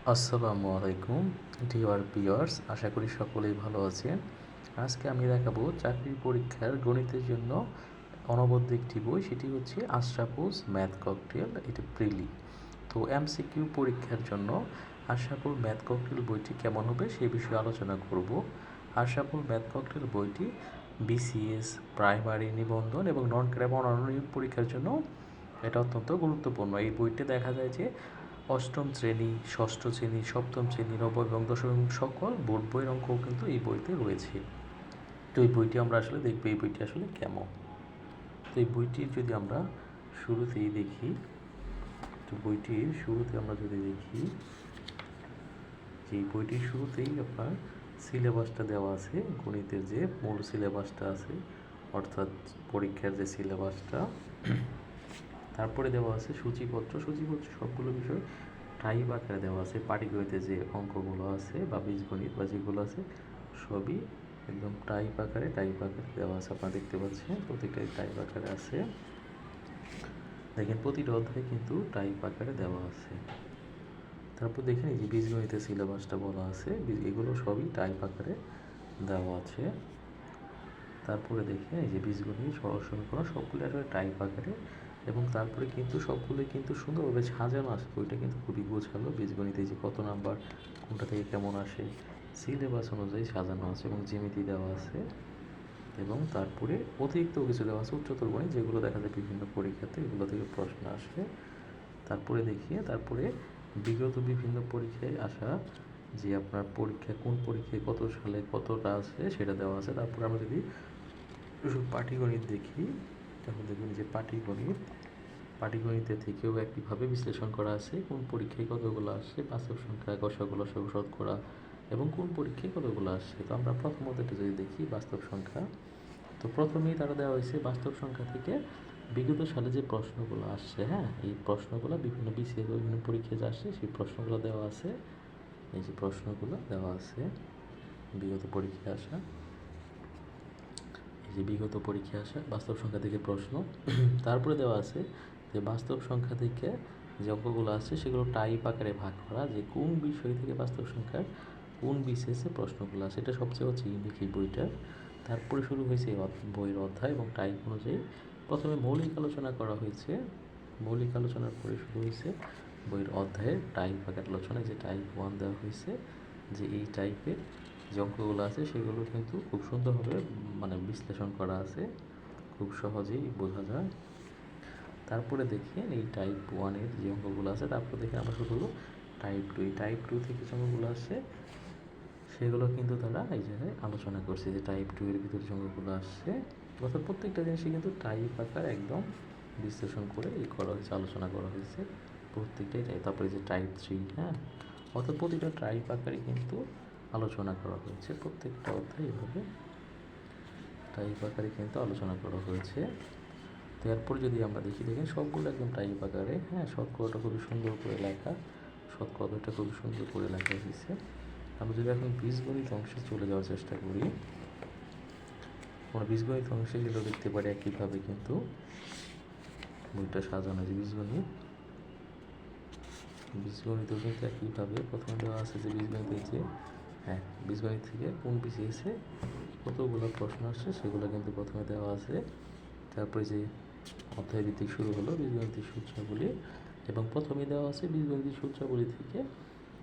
আসসালামু আলাইকুম dear viewers, আশা করি সকলেই ভালো আছেন। আজকে আমি দেখাবো চাকরির পরীক্ষার গণিতের জন্য অনবদ্য একটি বই, সেটি হচ্ছে আশরাফুজ ম্যাথ ককটেল, এটি প্রিলি। তো এমসিকিউ পরীক্ষার জন্য আশরাফুল ম্যাথ ককটেল বইটি কেমন হবে সেই বিষয়ে আলোচনা করব। আশরাফুল ম্যাথ ককটেল বইটি বিসিএস, প্রাইমারি, নিবন্ধন এবং নন ক্র্যাব অন্যান্য নিয়োগ পরীক্ষার জন্য এটা অত্যন্ত গুরুত্বপূর্ণ। এই বইটি দেখা যায় যে অষ্টম শ্রেণী, ষষ্ঠ শ্রেণী, সপ্তম শ্রেণী, নবম এবং দশম সকল বোর্ড বইয়ের অঙ্কও কিন্তু এই বইতে রয়েছে। তো এই বইটি আমরা আসলে দেখব এই বইটি আসলে কেমন। তো এই বইটির যদি আমরা শুরুতেই দেখি, তো বইটির শুরুতে আমরা যদি দেখি যে এই বইটির শুরুতেই আপনার সিলেবাসটা দেওয়া আছে, গণিতের যে মূল সিলেবাসটা আছে, অর্থাৎ পরীক্ষার যে সিলেবাসটা। তারপরে দেওয়া আছে সূচিপত্র সবগুলো বিষয় টাইপ আকারে দেওয়া আছে। পাটিগণিতে যে অঙ্কগুলো আছে বা বীজগণিত বা যেগুলো আছে সবই একদম টাইপ আকারে দেওয়া আছে। আপনারা দেখতে পাচ্ছেন প্রতিটাই টাইপ আকারে আছে। দেখেন প্রতিটা অধ্যায় কিন্তু টাইপ আকারে দেওয়া আছে। তারপর দেখেন এই যে বীজগণিতের সিলেবাসটা বলা আছে, এগুলো সবই টাইপ আকারে দেওয়া আছে। তারপরে দেখেন এই যে বীজগণিত, সরল সমীকরণ সবগুলো আসলে টাইপ আকারে, এবং তারপরে কিন্তু সবগুলোই কিন্তু সুন্দরভাবে সাজানো আছে। বইটা কিন্তু খুবই গোছালো। বীজগণিতে যে কত নাম্বার, কোনটা থেকে কেমন আসে, সিলেবাস অনুযায়ী সাজানো আছে এবং জ্যামিতি দেওয়া আছে। এবং তারপরে অতিরিক্ত কিছু দেওয়া আছে উচ্চতর গণিত, যেগুলো দেখা যায় বিভিন্ন পরীক্ষাতে এগুলো থেকে প্রশ্ন আসে। তারপরে বিগত বিভিন্ন পরীক্ষায় আসা যে আপনার পরীক্ষা কোন পরীক্ষায় কত সালে কতটা আছে সেটা দেওয়া আছে। তারপরে আমরা যদি পাটিগণিত দেখি, তাহলে দেখুন যে পাটিগণিতের থেকেও একইভাবে বিশ্লেষণ করা আছে কোন পরীক্ষায় কতগুলো আসছে, বাস্তব সংখ্যা, গসাগু লসাগু শতকরা, এবং কোন পরীক্ষায় কতগুলো আসছে। তো আমরা প্রথমত এটা যদি দেখি বাস্তব সংখ্যা, তো প্রথমেই তারা দেওয়া হয়েছে বাস্তব সংখ্যা থেকে বিগত সালে যে প্রশ্নগুলো আসছে, হ্যাঁ, এই প্রশ্নগুলো বিভিন্ন বিসিএস বিভিন্ন পরীক্ষায় যে আসছে সেই প্রশ্নগুলো দেওয়া আছে। এই যে প্রশ্নগুলো দেওয়া আছে বিগত পরীক্ষায় আসা, এই যে বিগত পরীক্ষায় আসা বাস্তব সংখ্যা থেকে প্রশ্ন। তারপরে দেওয়া আছে যে বাস্তব সংখ্যা থেকে যে অঙ্কগুলো আছে সেগুলো টাইপ আকারে ভাগ করা, যে কোন বিষয় থেকে বাস্তব সংখ্যার কোন বিসিএসে প্রশ্নগুলো আছে। এটা সবচেয়ে হচ্ছে ইউনিক এই বইটার। তারপরে শুরু হয়েছে বইয়ের অধ্যায় এবং টাইপ অনুযায়ী। প্রথমে মৌলিক আলোচনা করা হয়েছে, মৌলিক আলোচনার পরে শুরু হয়েছে বইয়ের অধ্যায়ের টাইপ আকার আলোচনা, যে টাইপ 1 দেওয়া হয়েছে, যে এই টাইপের যে অঙ্কগুলো আছে সেগুলো কিন্তু খুব সুন্দরভাবে মানে বিশ্লেষণ করা আছে, খুব সহজেই বোঝা যায়। তারপরে দেখেন এই টাইপ 1-এর যে অঙ্কগুলো আছে, তারপর দেখে আমরা শুরু হলো টাইপ 2। এই টাইপ 2 থেকে যে অঙ্কগুলো আসছে সেগুলো কিন্তু তারা এই জায়গায় আলোচনা করছে, যে টাইপ 2-এর ভিতরে যে অঙ্কগুলো আসছে, অর্থাৎ প্রত্যেকটা জিনিসই কিন্তু টাইপ আকার একদম বিশ্লেষণ করে করা হয়েছে, আলোচনা করা হয়েছে প্রত্যেকটাই টাইপ। তারপরে যে টাইপ 3, হ্যাঁ, অর্থাৎ প্রতিটা টাইপ আকারে কিন্তু আলোচনা করা হয়েছে। প্রত্যেকটা অধ্যায় এভাবে টাইপ আকারে কিন্তু আলোচনা করা হয়েছে। তো এরপর যদি আমরা দেখি, দেখেন সবগুলো একদম টাইপ আকারে, হ্যাঁ, শতকরাটা খুবই সুন্দর করে লেখা, শতকরাটা খুবই সুন্দর করে লেখা হয়েছে। আমরা যদি এখন বীজগণিত অংশে চলে যাওয়ার চেষ্টা করি, আমরা বীজগণিত অংশে যেটা দেখতে পারি একইভাবে কিন্তু বইটা সাজানো। যে বীজগণিতও কিন্তু একইভাবে প্রথমে দেওয়া আছে যে বীজগণিতের যে, হ্যাঁ, বীজগণিত থেকে কোন বিসিএসে কতগুলো প্রশ্ন আসছে সেগুলো কিন্তু প্রথমে দেওয়া আছে। তারপরে যে অধ্যায় ভিত্তিক শুরু হলো বীজগণিতিক সূত্রাবলী, এবং প্রথমেই দেওয়া আছে বীজগণিতিক সূত্রাবলী থেকে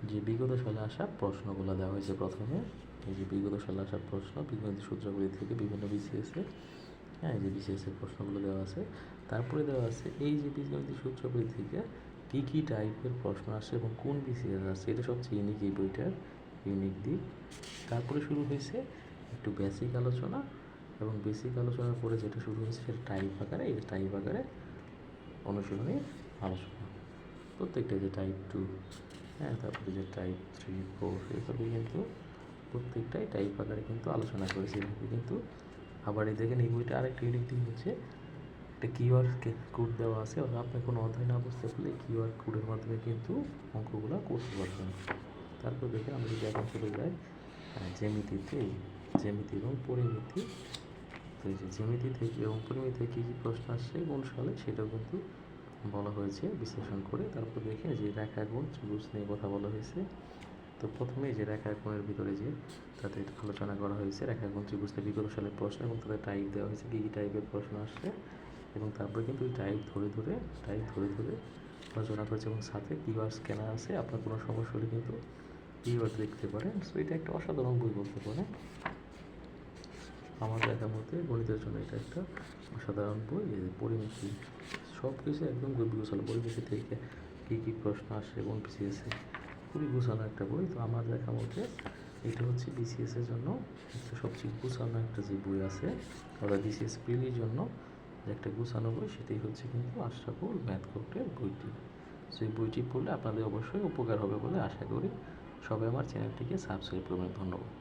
যে বিগত সালে আসা প্রশ্নগুলো দেওয়া হয়েছে প্রথমে। এই যে বিগত সালে আসা প্রশ্ন বীজগণিতিক সূত্রাবলী থেকে বিভিন্ন বিসিএসে, হ্যাঁ, এই যে বিসিএসের প্রশ্নগুলো দেওয়া আছে। তারপরে দেওয়া আছে এই যে বীজগণিতিক সূত্রাবলী থেকে কী কী টাইপের প্রশ্ন আসে এবং কোন বিসিএস আসছে, এটা সবচেয়ে ইউনিক এই বইটার ইউনিক দিক। তারপরে শুরু হয়েছে একটু বেসিক আলোচনা, এবং বেসিক আলোচনার পরে যেটা শুরু হয়েছে সেটা টাইপ আকারে, এই টাইপ আকারে অনুশীলনী আলোচনা। প্রত্যেকটা যে টাইপ 2, হ্যাঁ, তারপরে যে টাইপ 3, 4, এভাবে কিন্তু প্রত্যেকটাই টাইপ আকারে কিন্তু আলোচনা করেছে এভাবে কিন্তু। আবার এই দেখেন এই বইটা আরেকটা ইউনিক দিক হচ্ছে একটা কিউআর কোড দেওয়া আছে, অর্থাৎ আপনি কোনো অধ্যায় না বুঝতে পারলে কিউআর কোডের মাধ্যমে কিন্তু অঙ্কগুলো করতে পারবেন। তারপর দেখেন আমরা যদি এখন চলে যাই জ্যামিতিতে, জ্যামিতি এবং পরিমিতি। তো এই যে জ্যামিতি থেকে এবং পরিমিতি থেকে কী কী প্রশ্ন আসছে কোন সালে সেটাও কিন্তু বলা হয়েছে বিশ্লেষণ করে। তারপর দেখেন যে রেখা গুণ ত্রিভুজ নিয়ে কথা বলা হয়েছে। তো প্রথমে যে রেখা কোণের ভিতরে যে তাদের আলোচনা করা হয়েছে রেখা কোণ ত্রিভুজের বিগত সালের প্রশ্ন এবং তাদের টাইপ দেওয়া হয়েছে কী কী টাইপের প্রশ্ন আসছে, এবং তারপরে কিন্তু ওই টাইপ ধরে আলোচনা করেছে এবং সাথে কিওয়ার্ড স্ক্যানার আছে। আপনার কোনো সমস্যা হলে কিন্তু কিওয়ার্ড দেখতে পারেন। সো এটা একটা অসাধারণ বই বলতে পারেন। আমার দেখার মতে গণিতের জন্য এটা একটা অসাধারণ বই। পরিমিতি সব কিছু একদম গোছানো, পরিমিতি থেকে কী কী প্রশ্ন আসে এবং বিসিএসে খুবই গোছানো একটা বই। তো আমার দেখা মতে এটা হচ্ছে বিসিএসের জন্য একটা সবচেয়ে গোছানো একটা যে বই আছে, অর্থাৎ বিসিএস প্রিলির জন্য যে একটা গোছানো বই, সেটাই হচ্ছে কিন্তু আশরাফুল ম্যাথ ককটেল বইটি। সো এই বইটি পড়লে আপনাদের অবশ্যই উপকার হবে বলে আশা করি। সবাই আমার চ্যানেলটিকে সাবস্ক্রাইব করবেন। ধন্যবাদ।